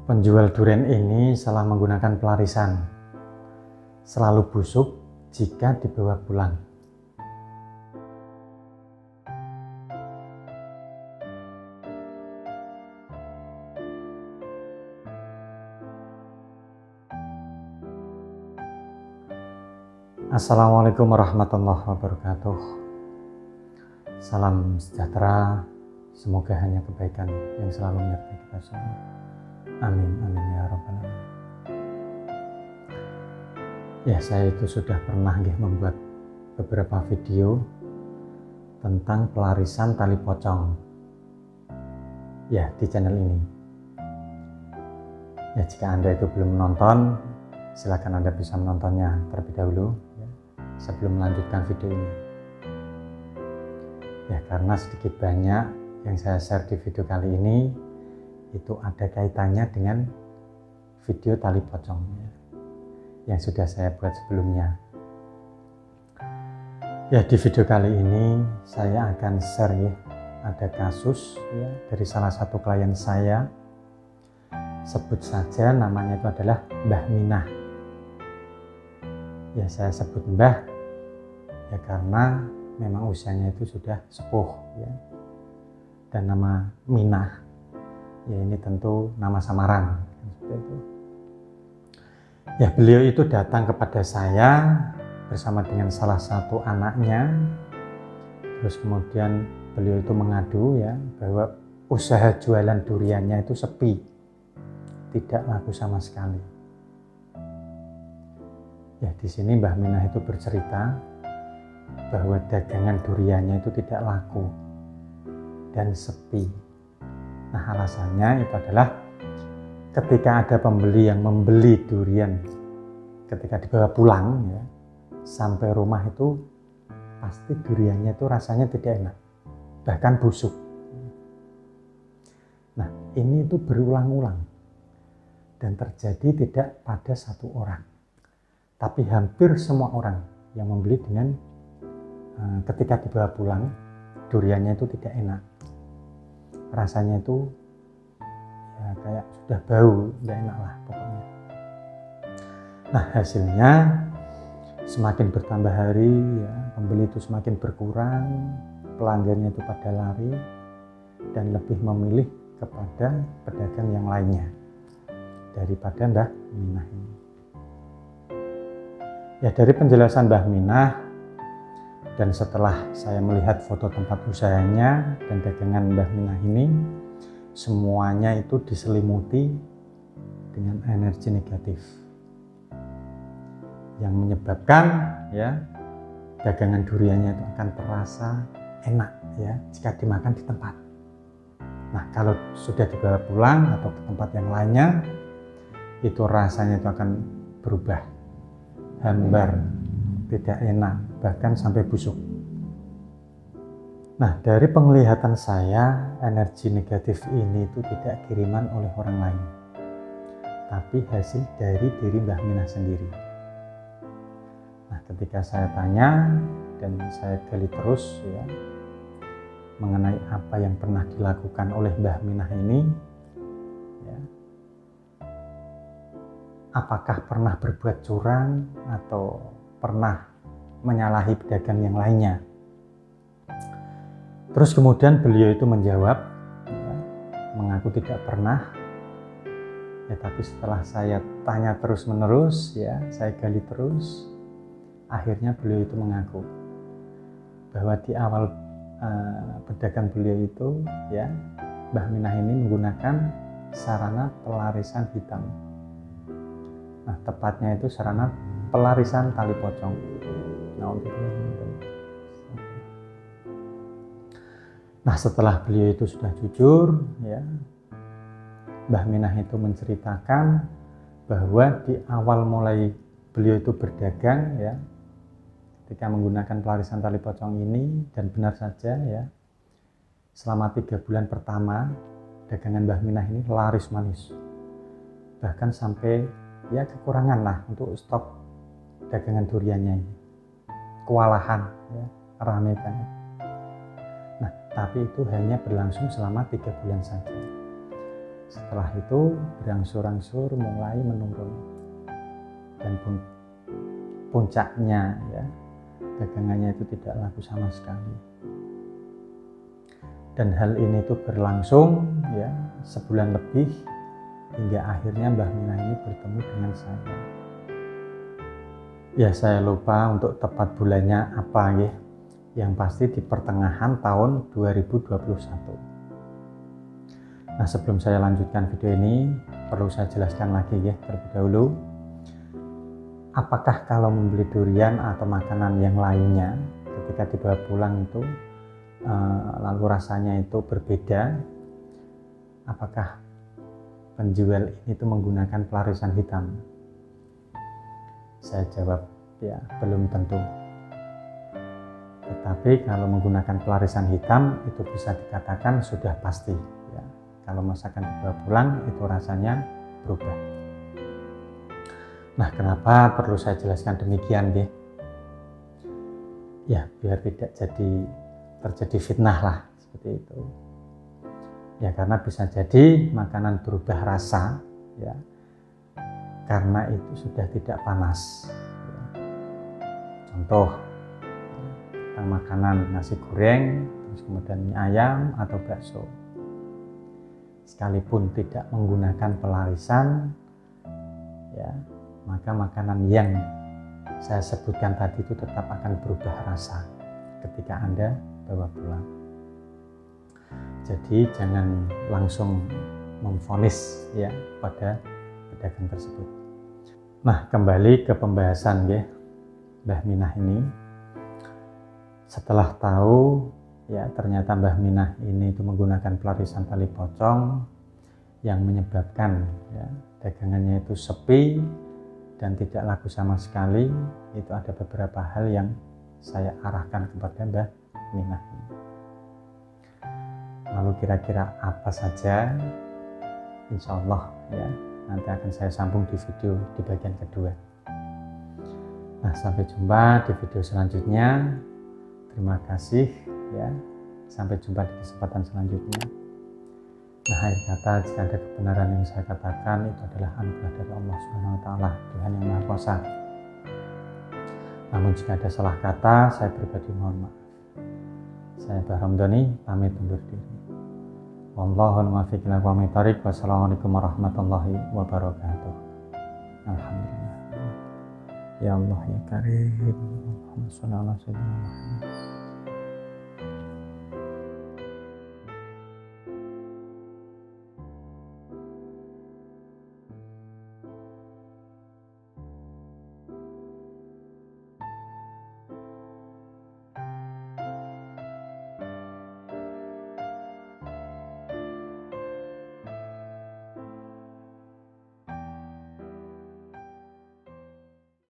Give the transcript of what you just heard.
Penjual durian ini salah menggunakan pelarisan. Selalu busuk jika dibawa pulang. Assalamualaikum warahmatullahi wabarakatuh. Salam sejahtera. Semoga hanya kebaikan yang selalu menyertai kita semua. Amin, amin ya rabbal alamin. Ya, saya itu sudah pernah membuat beberapa video tentang pelarisan tali pocong. Ya, di channel ini. Ya, jika Anda itu belum menonton, silakan Anda bisa menontonnya terlebih dahulu ya, sebelum melanjutkan video ini. Ya, karena sedikit banyak yang saya share di video kali ini itu ada kaitannya dengan video tali pocong ya, yang sudah saya buat sebelumnya. Ya, di video kali ini saya akan share ya, ada kasus ya, dari salah satu klien saya. Sebut saja namanya itu adalah Mbah Minah. Ya, saya sebut Mbah ya karena memang usianya itu sudah sepuh ya. Dan nama Minah ya ini tentu nama samaran seperti itu. Ya, beliau itu datang kepada saya bersama dengan salah satu anaknya. Terus kemudian beliau itu mengadu ya bahwa usaha jualan duriannya itu sepi, tidak laku sama sekali. Ya, di sini Mbah Minah itu bercerita bahwa dagangan duriannya itu tidak laku dan sepi. Nah, alasannya itu adalah ketika ada pembeli yang membeli durian ketika dibawa pulang ya, sampai rumah itu pasti duriannya itu rasanya tidak enak, bahkan busuk. Nah, ini itu berulang-ulang dan terjadi tidak pada satu orang, tapi hampir semua orang yang membeli dengan ketika dibawa pulang duriannya itu tidak enak, rasanya itu ya kayak sudah bau, tidak enak lah pokoknya. Nah, hasilnya semakin bertambah hari ya, pembeli itu semakin berkurang, pelanggannya itu pada lari dan lebih memilih kepada pedagang yang lainnya daripada Mbah Minah ini. Ya, dari penjelasan Mbah Minah dan setelah saya melihat foto tempat usahanya dan dagangan Mbah Minah ini, semuanya itu diselimuti dengan energi negatif yang menyebabkan ya dagangan duriannya itu akan terasa enak ya jika dimakan di tempat. Nah, kalau sudah dibawa pulang atau ke tempat yang lainnya, itu rasanya itu akan berubah, hambar, tidak enak, bahkan sampai busuk. Nah, dari penglihatan saya, energi negatif ini itu tidak kiriman oleh orang lain, tapi hasil dari diri Mbah Minah sendiri. Nah, ketika saya tanya dan saya gali terus ya mengenai apa yang pernah dilakukan oleh Mbah Minah ini ya, apakah pernah berbuat curang atau pernah menyalahi pedagang yang lainnya. Terus kemudian beliau itu menjawab ya, mengaku tidak pernah ya, tapi setelah saya tanya terus menerus ya, saya gali terus, akhirnya beliau itu mengaku bahwa di awal pedagang beliau itu ya, Mbah Minah ini menggunakan sarana pelarisan hitam. Nah, tepatnya itu sarana pelarisan tali pocong. Nah, setelah beliau itu sudah jujur ya, Mbah Minah itu menceritakan bahwa di awal mulai beliau itu berdagang ya, ketika menggunakan pelarisan tali pocong ini, dan benar saja ya, selama 3 bulan pertama dagangan Mbah Minah ini laris manis, bahkan sampai ya kekurangan lah untuk stok dagangan duriannya ini, kewalahan ya, rame banget. Nah, tapi itu hanya berlangsung selama 3 bulan saja. Setelah itu berangsur-angsur mulai menurun, dan puncaknya ya dagangannya itu tidak laku sama sekali. Dan hal ini tuh berlangsung ya sebulan lebih, hingga akhirnya Mbah Minah ini bertemu dengan saya. Ya saya lupa untuk tepat bulannya apa ya. Yang pasti di pertengahan tahun 2021. Nah, sebelum saya lanjutkan video ini, perlu saya jelaskan lagi ya terlebih dahulu. Apakah kalau membeli durian atau makanan yang lainnya ketika dibawa pulang itu lalu rasanya itu berbeda? Apakah penjual ini itu menggunakan pelarisan hitam? Saya jawab ya belum tentu. Tetapi kalau menggunakan pelarisan hitam itu bisa dikatakan sudah pasti ya. Kalau masakan dibawa pulang itu rasanya berubah. Nah, kenapa perlu saya jelaskan demikian ya? Ya biar tidak terjadi fitnah lah seperti itu. Ya karena bisa jadi makanan berubah rasa ya karena itu sudah tidak panas ya. Contoh makanan nasi goreng, terus kemudian mie ayam atau bakso, sekalipun tidak menggunakan pelarisan ya, maka makanan yang saya sebutkan tadi itu tetap akan berubah rasa ketika Anda bawa pulang. Jadi jangan langsung memvonis ya pada pedagang tersebut. Nah, kembali ke pembahasan ya Mbah Minah ini. Setelah tahu ya ternyata Mbah Minah ini itu menggunakan pelarisan tali pocong yang menyebabkan ya dagangannya itu sepi dan tidak laku sama sekali, itu ada beberapa hal yang saya arahkan kepada Mbah Minah ini. Lalu kira-kira apa saja? Insya Allah ya nanti akan saya sambung di video di bagian kedua. Nah, sampai jumpa di video selanjutnya. Terima kasih ya. Sampai jumpa di kesempatan selanjutnya. Nah, akhir kata, jika ada kebenaran yang saya katakan itu adalah anugerah dari Allah Subhanahu wa taala, Tuhan yang Maha Kuasa. Namun jika ada salah kata, saya pribadi mohon maaf. Saya Mbah Ramdhani pamit undur diri. Wallahul muwaffiq ila aqwamit thoriq. Wassalamualaikum warahmatullahi wabarakatuh. Alhamdulillah. Ya Allah ya Karim. Allahumma shalli ala sayyidina Muhammad.